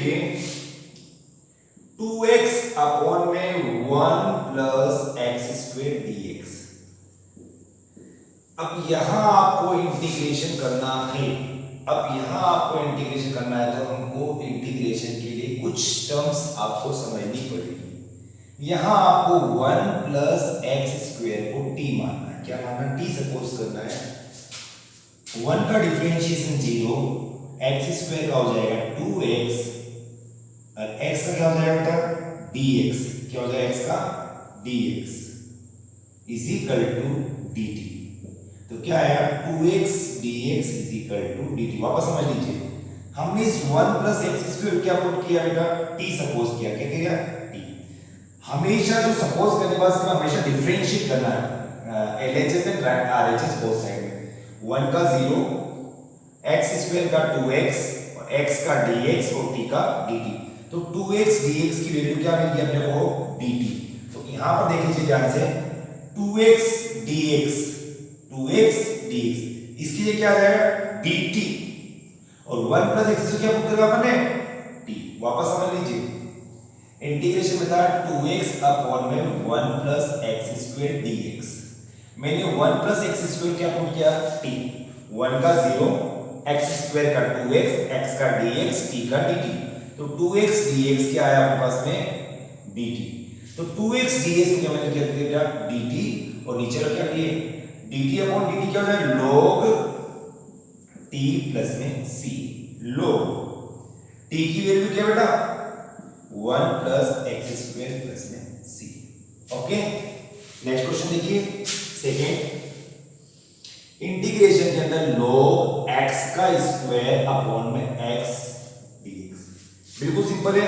देखिए 2x upon में 1 plus x square dx। अब यहां आपको इंटीग्रेशन करना है। तो हमको इंटीग्रेशन के लिए कुछ टर्म्स आपको समझनी पड़ेगी। यहां आपको 1 प्लस एक्स स्क्वेयर को t मानना है। क्या मानना है? t सपोज करना है। 1 का डिफरेंशिएशन 0, एक्स स्क्वेयर का हो जाएगा 2x और x का क्या हो जाएगा बेटा? dx। क्या हो जाएगा x का? dx is equal to dt। तो क्या आया? 2x dx is equal to dt। वापस समझ लीजिए, हमने इस 1 प्लस एक्स स्क्वायर क्या पुट किया बेटा? t सपोज किया। क्या किया? t। हमेशा जो सपोज करने के बाद हमेशा डिफरेंशिएट करना है, LHS and RHS both side में। 1 का 0, एक्स स्क्वायर का 2x और x का dx और t का dt। तो 2x dx की वैल्यू क्या मिल गई अपने को? dt। तो यहां पर देख लीजिए ध्यान से, 2x dx इसके लिए क्या आ जाएगा? dt। और 1 प्लस एक्स क्या पुट करेगा अपन ने? t। वापस समझ लीजिए, इंटीग्रेशन में था 2x अपॉन में 1 प्लस एक्स स्क्वायर dx। मैंने 1 प्लस एक्स स्क्वायर क्या पुट किया? t। 1 का 0, एक्स स्क्वायर का 2x, x का dx, t का dt। तो 2x dx क्या आया आपके पास में? dt। तो 2x dx को मैंने क्या किया? dt। और नीचे रख क्या किए? dt अपॉन dt क्या हो जाएगा? log t प्लस में c। log t की वैल्यू क्या बेटा? 1 प्लस एक्स स्क्वायर प्लस में c। ओके, नेक्स्ट क्वेश्चन देखिए सेकेंड। इंटीग्रेशन के अंदर log x का स्क्वायर अपॉन में x dx। बिल्कुल सिंपल है।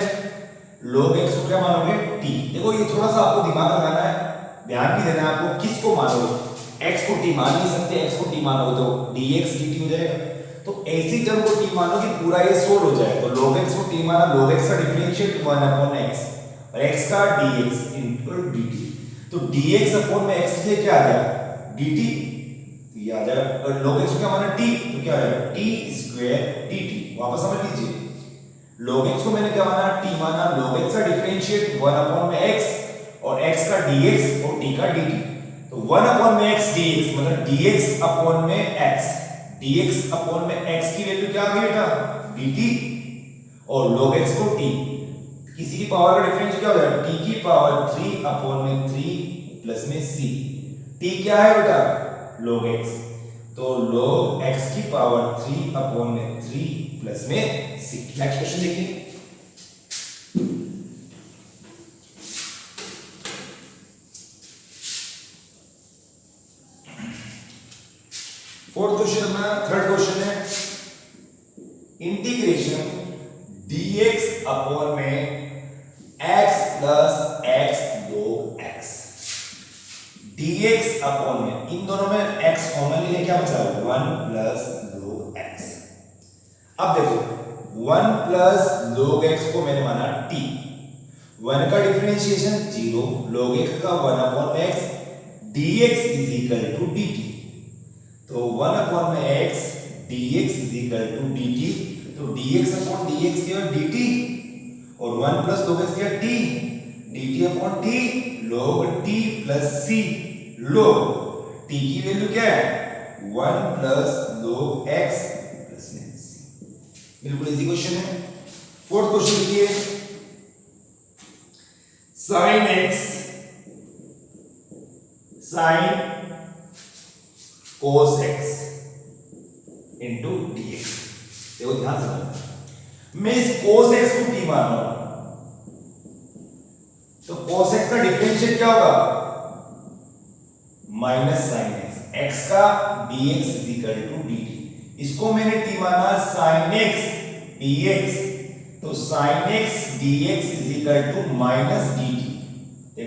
log x को क्या मानोगे? t। देखो ये थोड़ा सा आपको दिमाग लगाना है, ध्यान भी देना है आपको। किसको मानोगे? x को t मान नहीं सकते, x को t मानोगे तो dx dt हो जाएगा। तो ऐसी टर्म को t मानो कि पूरा ये सोल्व हो जाए। तो log x को t माना, log x का डिफरेंशिएट 1 अपॉन x और x का dx इनटू dt। तो dx अपॉन में x के क्या आ गया? dt। तो ये आ जाएगा। और log x को क्या माना? t। तो क्या आ जाएगा? t square dt। वापस समझ लीजिए, log x को मैंने क्या माना? t माना। log x का डिफरेंशिएट 1 अपॉन में x और x का dx और t का dt। तो 1 अपॉन में x dx मतलब dx अपॉन में x। dx अपॉन में x की वैल्यू क्या आ गई बेटा? dt। और log x को t, किसी की पावर का डिफरेंशियल क्या हो जाएगा? t की पावर 3 अपॉन में 3 प्लस में c। t क्या है बेटा? log x। तो log x की पावर 3 अपॉन में 3 प्लस में c। नेक्स्ट क्वेश्चन देखिए। फोर्थ क्वेश्चन में थर्ड क्वेश्चन है, इंटीग्रेशन dx अपॉन में x plus x log x। dx upon में इन दोनों में x कॉमन ले क्या बचा? 1 प्लस log x। अब देखो 1 प्लस log x को मैंने माना t। 1 का डिफरेंशिएशन 0, log x का 1 अपॉन में x dx is equal to dt। तो 1 अपॉन में x dx is equal to dt। तो dx अपॉन dx क्या है? dt। और 1 प्लस log x क्या है? t। dt upon t log t plus c। log t की वैल्यू क्या है? 1 प्लस log x प्लस में c। बिल्कुल इजी क्वेश्चन है। फोर्थ क्वेश्चन देखिए, sin x sin cos x into dx। देखो ध्यान से, मैं इस cos x को t मान रहा हूं, तो cos x का डिफरेंशिएट क्या होगा? Minus sin x। x का dx is equal to dt। इसको मैंने t माना sin x dx। तो sin x dx is equal to minus dt।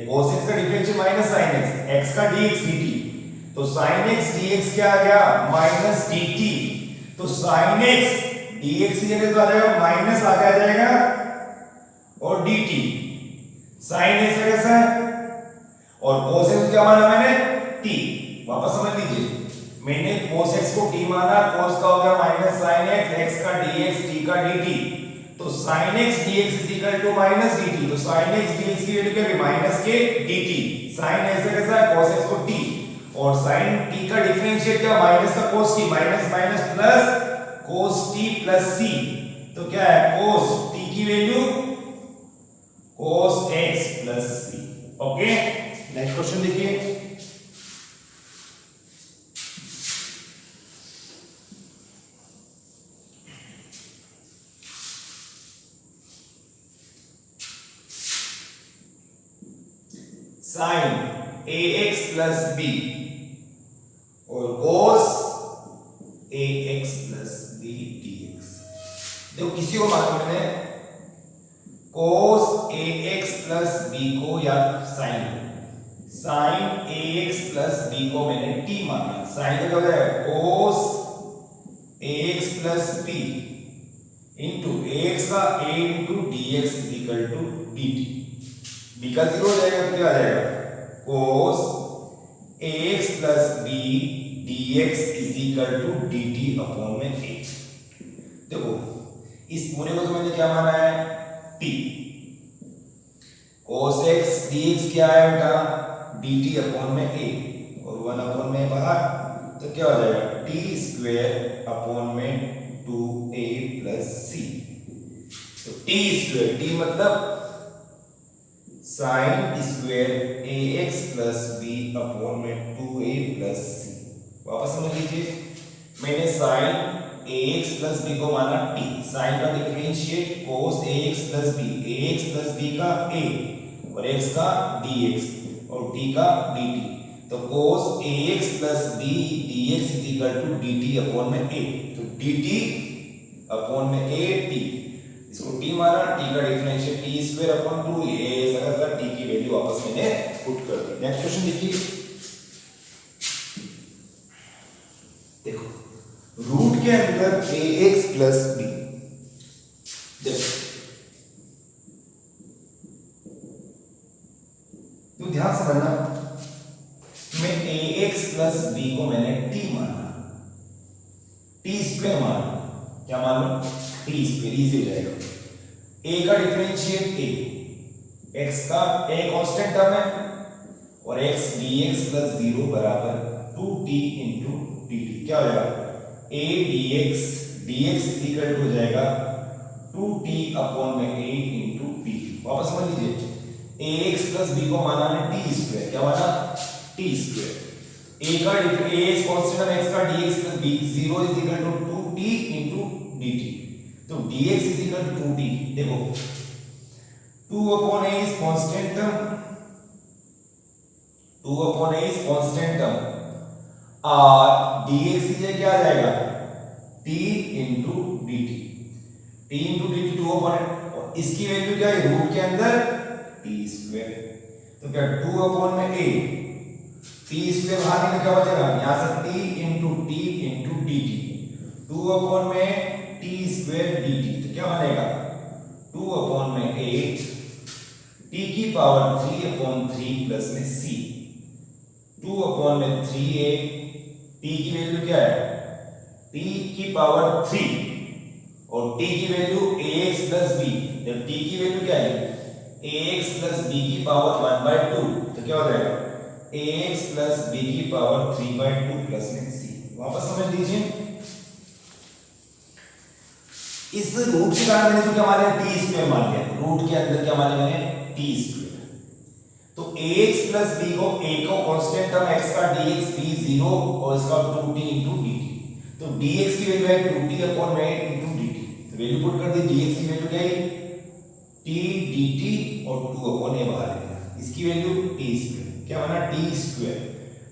cos x का differentiate minus sin x, x का dx dt। तो sin x dx क्या आ गया? Minus dt। तो sin x dx की जगह तो आ जाएगा माइनस, आगे आ जाएगा और dt। sin x कैसा है? और cos x क्या माना मैंने? t। वापस समझ लीजिए, मैंने cos x को t माना, cos का हो गया माइनस sin x, x का dx, t का dt। तो sin x dx is equal to minus dt। तो sin x dx की वैल्यू क्या है, माइनस के dt। sin ऐसा कैसा है, cos x को t, और sin t का डिफरेंशिएट क्या, माइनस का cos t, minus minus plus cos t plus c। तो क्या है, cos t की value cos x plus c। Okay, next question देखिए। sin ax प्लस b और cos ax plus b dx। देखो किसी को मालूम है, cos ax प्लस b को या sin ax प्लस b को मैंने t माना। sin का क्या होता है, cos ax plus b into ax का a into dx is equal to dt। b का 0 हो जाएगा तो क्या आ जाएगा, cos ax plus b dx is equal to dt upon में a। देखो इस पूरे को तो मैंने क्या माना है, t। cos x dx क्या है बेटा, dt अपॉन में a, और 1 अपॉन में बाहर, तो क्या हो जाएगा, t स्क्वायर अपॉन में 2a प्लस c। तो t स्क्वायर, t मतलब sin square ax plus b upon में 2a प्लस c। वापस समझ लीजिए, मैंने sin ax प्लस b को माना t, sin का differentiate cos ax plus b का a और x का dx और t का dt। तो cos ax plus b dx is equal to dt upon में a। तो dt अपॉन में a t, इसको t माना, t का differentiate t square upon 2 a ऐसा t की वैल्यू वापस मैंने पुट कर दी। नेक्स्ट क्वेश्चन देखिए। देखो रूट के अंदर ax प्लस b, देखो तो ध्यान से समझना, मैं ax प्लस b को मैंने t माना, t स्क्वायर माना, क्या मान लो, t स्क्वायर, इजी हो जाएगा। a का डिफरेंशिएट a, x का a कांस्टेंट टर्म है, और x dx प्लस 0 बराबर 2t इंटू dt। क्या हो जाएगा, a dx, dx is equal to हो जाएगा 2t अपॉन में a इंटू dt। वापस समझ लीजिए, ax प्लस b को माना है t स्क्वायर, क्या माना, t स्क्वायर। a का a कांस्टेंट है, x का dx plus b, 0 is equal to 2t into dt। तो dx is equal to 2t। देखो 2 upon a is constant term, 2 upon a is constant term, और dx is क्या आ जाएगा, t into dt। t into dt 2 upon, और इसकी value क्या है, रूट के अंदर t स्क्वायर। तो क्या 2 अपॉन में a, t स्क्वायर बाहर निकल क्या बचेगा, यहां से t इंटू dt, 2 अपॉन में t स्क्वायर dt। तो क्या बनेगा, 2 अपॉन में a t की पावर 3 अपॉन 3 प्लस में c, 2 अपॉन में 3a, t की वैल्यू क्या है, t की पावर 3, और t की वैल्यू ax प्लस b। जब t की वैल्यू क्या है, ax प्लस b की पावर 1/2, तो क्या हो जाएगा, ax प्लस b की पावर 3/2 प्लस में c। वापस समझ लीजिए, इस रूट के कारण मैंने क्या माना, टी स्क्वायर मान लिया, रूट के अंदर क्या माना मैंने, टी स्क्वायर। तो ax प्लस b को, a को कांस्टेंट टर्म x का dx b 0 और इसका 2t इंटू dt। तो dx की वैल्यू है 2t अपॉन में इंटू dt। तो वैल्यू पुट कर दी, dx की वैल्यू क्या है, t dt और 2 अपॉन a बाहर ले लिया, इसकी वैल्यू t स्क्वायर, क्या बना, t स्क्वायर,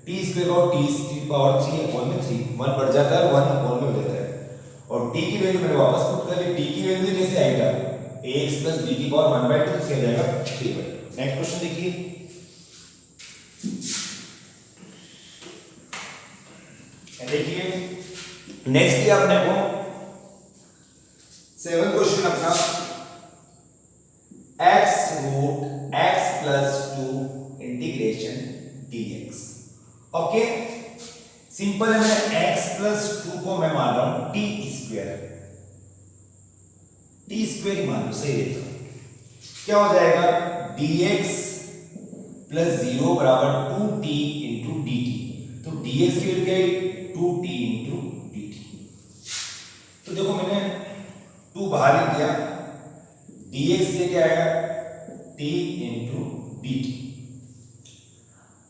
t स्क्वायर और t की पावर 3 अपॉन में 3, 1 बढ़ जाता है, 1 अपॉन में हो जाता है, और t की वैल्यू मैंने वापस पुट कर ली। t की वैल्यू कैसे आएगा, ax प्लस b की पावर 1/2, तो क्या जाएगा 3/2। नेक्स्ट क्वेश्चन देखिए। देखिए नेक्स्ट किया अपने को 7 क्वेश्चन अपना, x root x plus 2 integration dx। Okay, simple है, मैं x प्लस 2 को मैं मान रहा हूं t स्क्वायर ही मान लो, सही रहेगा। क्या हो जाएगा, dx प्लस 0 बराबर 2t इंटू डी टी। तो dx की वैल्यू क्या है, 2t इंटू डी टी। तो देखो मैंने 2 बाहर लिख दिया, dx ये क्या आएगा, t इंटू डी टी।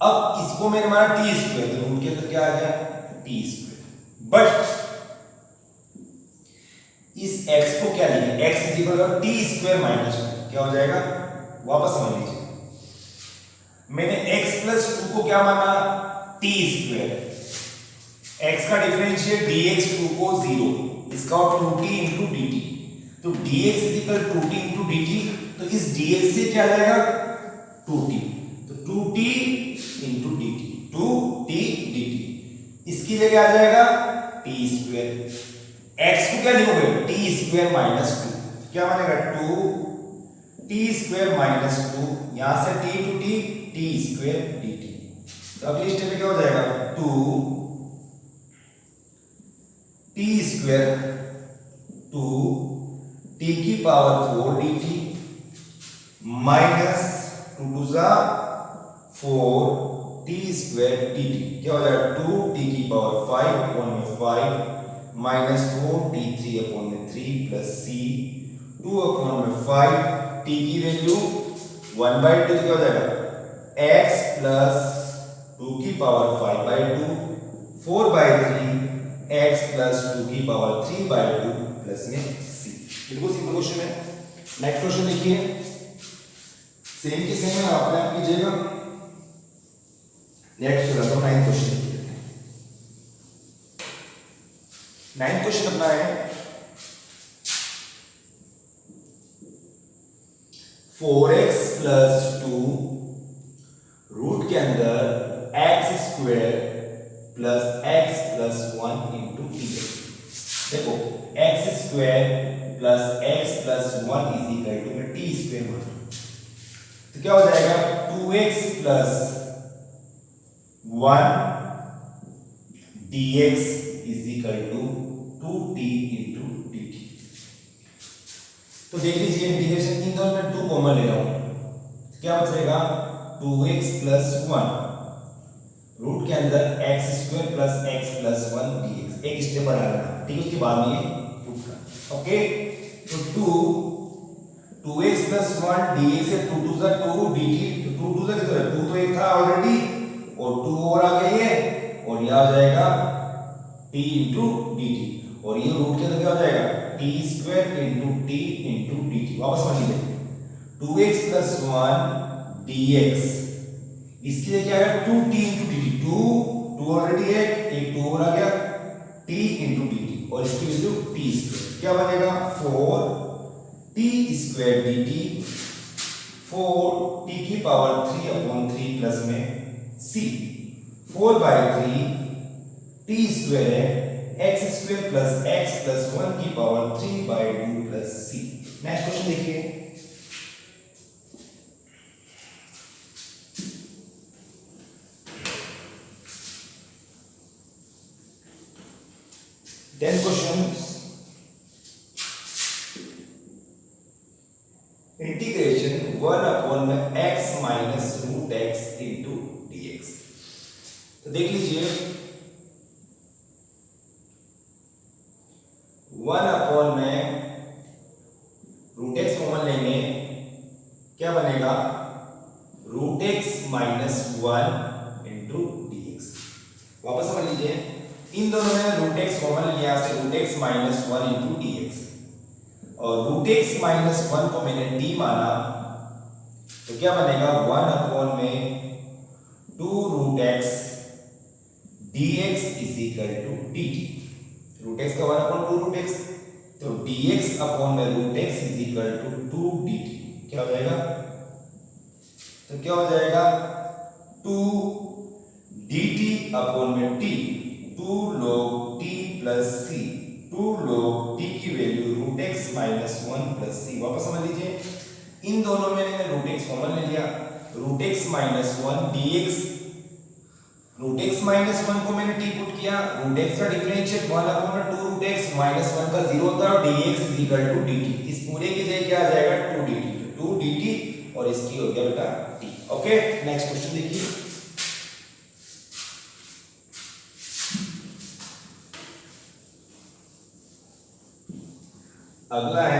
अब इसको मैंने माना टी स्क्वायर, तो रूट के अंदर क्या आ गया, टी स्क्वायर। बट इस x को क्या लिखें, x is equal to t square minus 2, क्या हो जाएगा, वापस समझ लीजिए। मैंने x प्लस 2 को क्या माना, टी स्क्वायर। x का डिफरेंशिएट dx 2 को 0, इसका 2t इंटू डी टी। तो dx is equal 2t into d t, तो इस dx से क्या आएगा, 2t, तो 2t into d T, 2t D T. इसकी जगह आ जाएगा टी स्क्वायर। x को क्या लिखोगे, टी स्क्वायर माइनस 2, क्या बनेगा, 2t स्क्वायर माइनस 2, यहां से t to t, t square d t. तो अगली स्टेप में क्या हो जाएगा, 2t स्क्वायर 2t की पावर 4 डी टी माइनस 2 टू जा 4t स्क्वायर डी टी। क्या हो जाएगा, 2t की पावर 5 अपॉन में 5 माइनस 4t3 अपॉन में 3 प्लस c 2 अपॉन में 5, t की वैल्यू 1/2, तो क्या हो जाएगा, x प्लस 2 की पावर 5/2 4/3 x प्लस 2 की पावर 3/2 प्लस में c। बिल्कुल सिंपल क्वेश्चन है। नेक्स्ट क्वेश्चन देखिए, सेम की सेम है, आप कीजिएगा। नेक्स्ट चला तो 9th क्वेश्चन। 9th क्वेश्चन अपना है 4x प्लस 2 रूट के अंदर x square plus x plus 1 into dx। देखो x square plus x plus 1 is equal to में टी स्क्वायर मान, तो क्या हो जाएगा, 2x plus 1 dx is equal to 2t into d t. तो देख लीजिए इंटीग्रेशन, इन दोनों में 2 कॉमन ले रहा हूं, क्या बचेगा, 2x प्लस 1 रूट के अंदर x square plus x plus 1 dx। एक स्टेप बढ़ा लेना, ठीक है, उसके बाद में ये पुट कर, ओके। तो 2x प्लस 1 dx है, 2 टू जा 2 dt, तो 2 टू जा कितना है, 2 तो एक था ऑलरेडी और 2 और आ गई है, और यह आ जाएगा t इंटू डी टी, और ये रूट के अंदर क्या हो जाएगा, T square into T into d T. वापस मान लीजिए 2x प्लस 1 dx, इसके लिए क्या है, 2t into d T, 2 already है, एक 2 और आ गया, t इंटू डी टी, और इसकी वैल्यू टी स्क्वायर, क्या बनेगा, 4t square d t, 4t की पावर 3 अपॉन 3 प्लस में c, 4/3 t स्क्वायर है x square plus x plus 1 की power 3/2 plus c। Next question देखिए, then questions इंटीग्रेशन 1 अपॉन में x minus root x into dx। तो देख लीजिए 1 upon में रूट x कॉमन लेंगे, क्या बनेगा, root x minus 1 into dx। वापस समझ लीजिए, इन दोनों में रूट x कॉमन लिया से root x minus 1 into dx, और रूट x माइनस 1 को मैंने t माना, तो क्या बनेगा, 1 अपॉन में 2 root x dx is equal to dt। Root x का 1 अपॉन 2 रूट x, तो dx अपॉन में root x is equal to 2 dt। क्या हो जाएगा, तो क्या हो जाएगा, 2 dt अपॉन में t, 2 log t plus c, 2 log t की वैल्यू root x minus 1 plus c। वापस समझ लीजिए, इन दोनों में मैंने रूट x कॉमन ले लिया, root x minus 1 dx root x minus one को मैंने टी पुट किया, रूट एक्स का differential 1/2 root x minus one का 0 होता है और dx is equal to dt। इस पूरे की जगह क्या आ जाएगा 2dt और इसकी हो गया बेटा t। ओके नेक्स्ट क्वेश्चन देखिए। अगला है